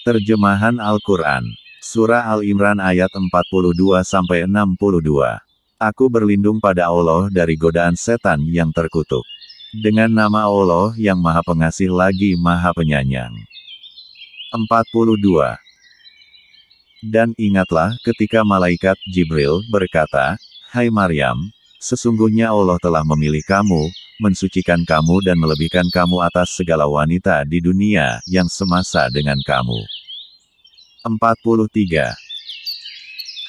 Terjemahan Al-Quran. Surah Al-Imran ayat 42-62. Aku berlindung pada Allah dari godaan setan yang terkutuk. Dengan nama Allah yang Maha Pengasih lagi Maha Penyayang. 42. Dan ingatlah ketika malaikat Jibril berkata, "Hai Maryam, sesungguhnya Allah telah memilih kamu, mensucikan kamu dan melebihkan kamu atas segala wanita di dunia yang semasa dengan kamu." 43.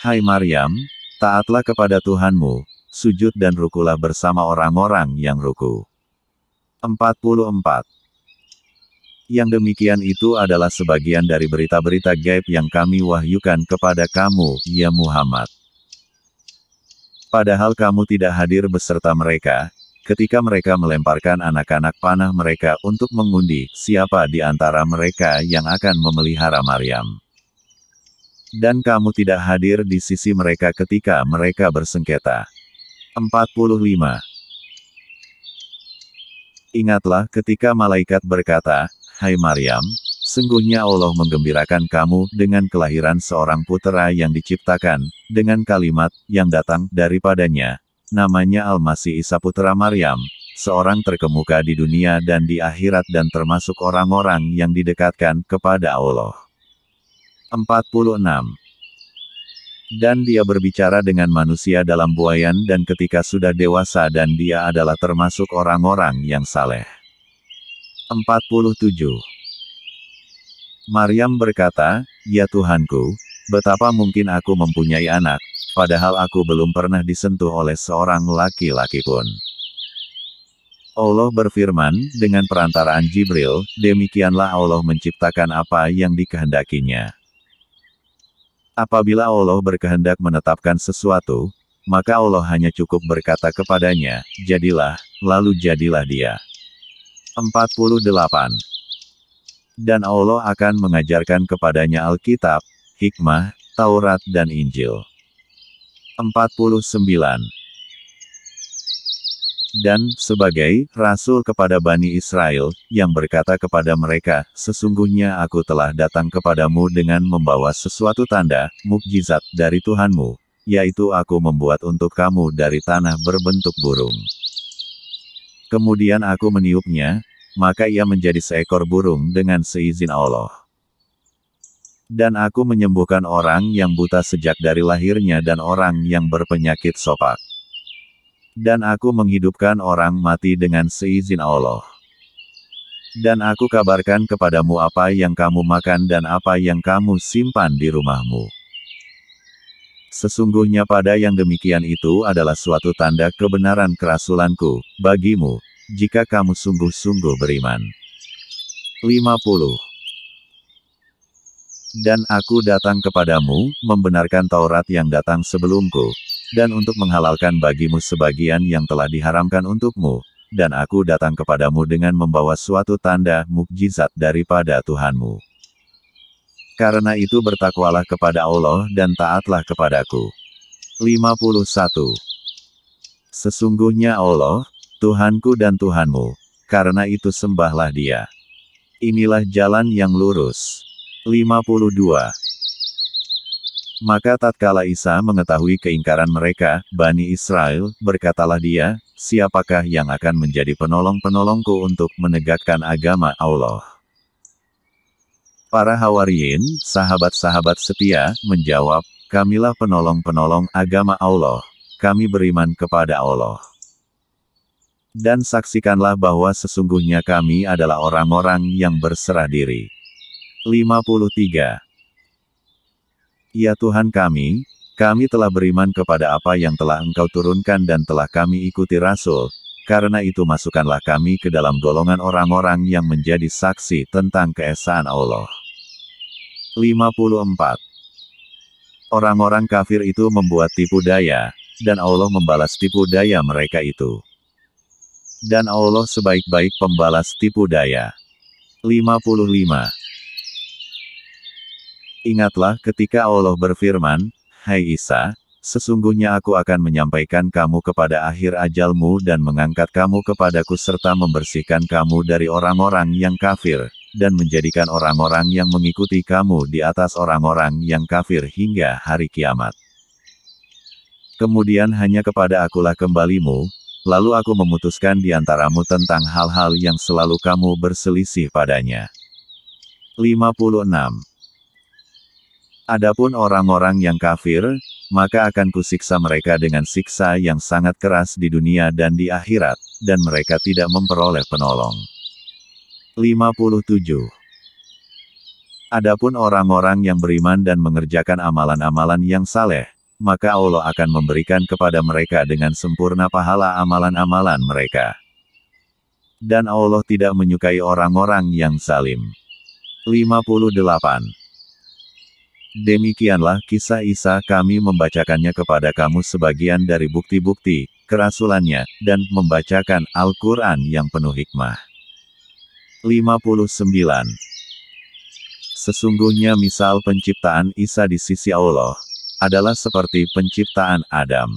Hai Maryam, taatlah kepada Tuhanmu, sujud dan rukulah bersama orang-orang yang ruku. 44. Yang demikian itu adalah sebagian dari berita-berita gaib yang kami wahyukan kepada kamu, ya Muhammad. Padahal kamu tidak hadir beserta mereka, ketika mereka melemparkan anak-anak panah mereka untuk mengundi siapa di antara mereka yang akan memelihara Maryam. Dan kamu tidak hadir di sisi mereka ketika mereka bersengketa. 45. Ingatlah ketika malaikat berkata, "Hai Maryam, sungguhnya Allah menggembirakan kamu dengan kelahiran seorang putera yang diciptakan, dengan kalimat yang datang daripadanya. Namanya Al-Masih Isa putra Maryam, seorang terkemuka di dunia dan di akhirat dan termasuk orang-orang yang didekatkan kepada Allah." 46. Dan dia berbicara dengan manusia dalam buayan dan ketika sudah dewasa dan dia adalah termasuk orang-orang yang saleh. 47. Maryam berkata, "Ya Tuhanku, betapa mungkin aku mempunyai anak, padahal aku belum pernah disentuh oleh seorang laki-laki pun." Allah berfirman, dengan perantaraan Jibril, demikianlah Allah menciptakan apa yang dikehendakinya. Apabila Allah berkehendak menetapkan sesuatu, maka Allah hanya cukup berkata kepadanya, "Jadilah," lalu jadilah dia. 48. Dan Allah akan mengajarkan kepadanya Alkitab, hikmah, Taurat dan Injil. 49. Dan, sebagai Rasul kepada Bani Israel, yang berkata kepada mereka, "Sesungguhnya aku telah datang kepadamu dengan membawa sesuatu tanda, mukjizat, dari Tuhanmu, yaitu aku membuat untuk kamu dari tanah berbentuk burung. Kemudian aku meniupnya, maka ia menjadi seekor burung dengan seizin Allah. Dan aku menyembuhkan orang yang buta sejak dari lahirnya dan orang yang berpenyakit sopak. Dan aku menghidupkan orang mati dengan seizin Allah. Dan aku kabarkan kepadamu apa yang kamu makan dan apa yang kamu simpan di rumahmu. Sesungguhnya pada yang demikian itu adalah suatu tanda kebenaran kerasulanku, bagimu, jika kamu sungguh-sungguh beriman." 50. Dan aku datang kepadamu, membenarkan Taurat yang datang sebelumku, dan untuk menghalalkan bagimu sebagian yang telah diharamkan untukmu, dan aku datang kepadamu dengan membawa suatu tanda mukjizat daripada Tuhanmu. Karena itu bertakwalah kepada Allah dan taatlah kepadaku. 51. Sesungguhnya Allah, Tuhanku dan Tuhanmu, karena itu sembahlah Dia. Inilah jalan yang lurus. 52. Maka tatkala Isa mengetahui keingkaran mereka, Bani Israel, berkatalah dia, "Siapakah yang akan menjadi penolong-penolongku untuk menegakkan agama Allah?" Para Hawariyin, sahabat-sahabat setia, menjawab, "Kamilah penolong-penolong agama Allah. Kami beriman kepada Allah. Dan saksikanlah bahwa sesungguhnya kami adalah orang-orang yang berserah diri." 53. Ya Tuhan kami telah beriman kepada apa yang telah Engkau turunkan dan telah kami ikuti Rasul, karena itu masukkanlah kami ke dalam golongan orang-orang yang menjadi saksi tentang keesaan Allah. 54. Orang-orang kafir itu membuat tipu daya, dan Allah membalas tipu daya mereka itu. Dan Allah sebaik-baik pembalas tipu daya. 55. Ingatlah ketika Allah berfirman, "Hai Isa, sesungguhnya aku akan menyampaikan kamu kepada akhir ajalmu dan mengangkat kamu kepadaku serta membersihkan kamu dari orang-orang yang kafir, dan menjadikan orang-orang yang mengikuti kamu di atas orang-orang yang kafir hingga hari kiamat. Kemudian hanya kepada akulah kembalimu, lalu aku memutuskan di antaramu tentang hal-hal yang selalu kamu berselisih padanya. 56. Adapun orang-orang yang kafir, maka akan kusiksa mereka dengan siksa yang sangat keras di dunia dan di akhirat, dan mereka tidak memperoleh penolong. 57. Adapun orang-orang yang beriman dan mengerjakan amalan-amalan yang saleh, maka Allah akan memberikan kepada mereka dengan sempurna pahala amalan-amalan mereka. Dan Allah tidak menyukai orang-orang yang zalim. 58. Demikianlah kisah Isa, kami membacakannya kepada kamu sebagian dari bukti-bukti kerasulannya, dan membacakan Al-Quran yang penuh hikmah. 59. Sesungguhnya misal penciptaan Isa di sisi Allah adalah seperti penciptaan Adam.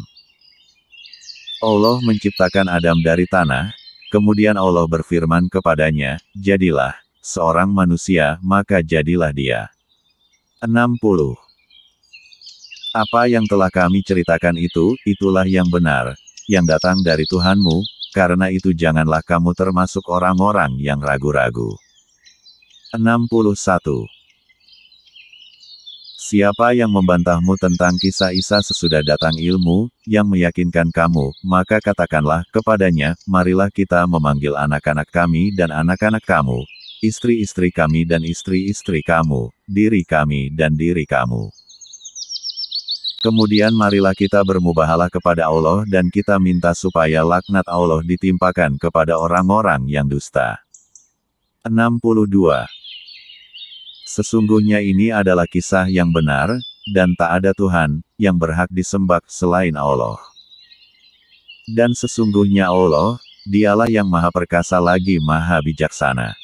Allah menciptakan Adam dari tanah, kemudian Allah berfirman kepadanya, jadilah seorang manusia, maka jadilah dia. 60. Apa yang telah kami ceritakan itu, itulah yang benar, yang datang dari Tuhanmu, karena itu janganlah kamu termasuk orang-orang yang ragu-ragu. 61. Siapa yang membantahmu tentang kisah Isa sesudah datang ilmu, yang meyakinkan kamu, maka katakanlah kepadanya, marilah kita memanggil anak-anak kami dan anak-anak kamu, istri-istri kami dan istri-istri kamu, diri kami dan diri kamu. Kemudian marilah kita bermubahalah kepada Allah dan kita minta supaya laknat Allah ditimpakan kepada orang-orang yang dusta. 62. Sesungguhnya ini adalah kisah yang benar, dan tak ada Tuhan yang berhak disembah selain Allah. Dan sesungguhnya Allah, dialah yang maha perkasa lagi maha bijaksana.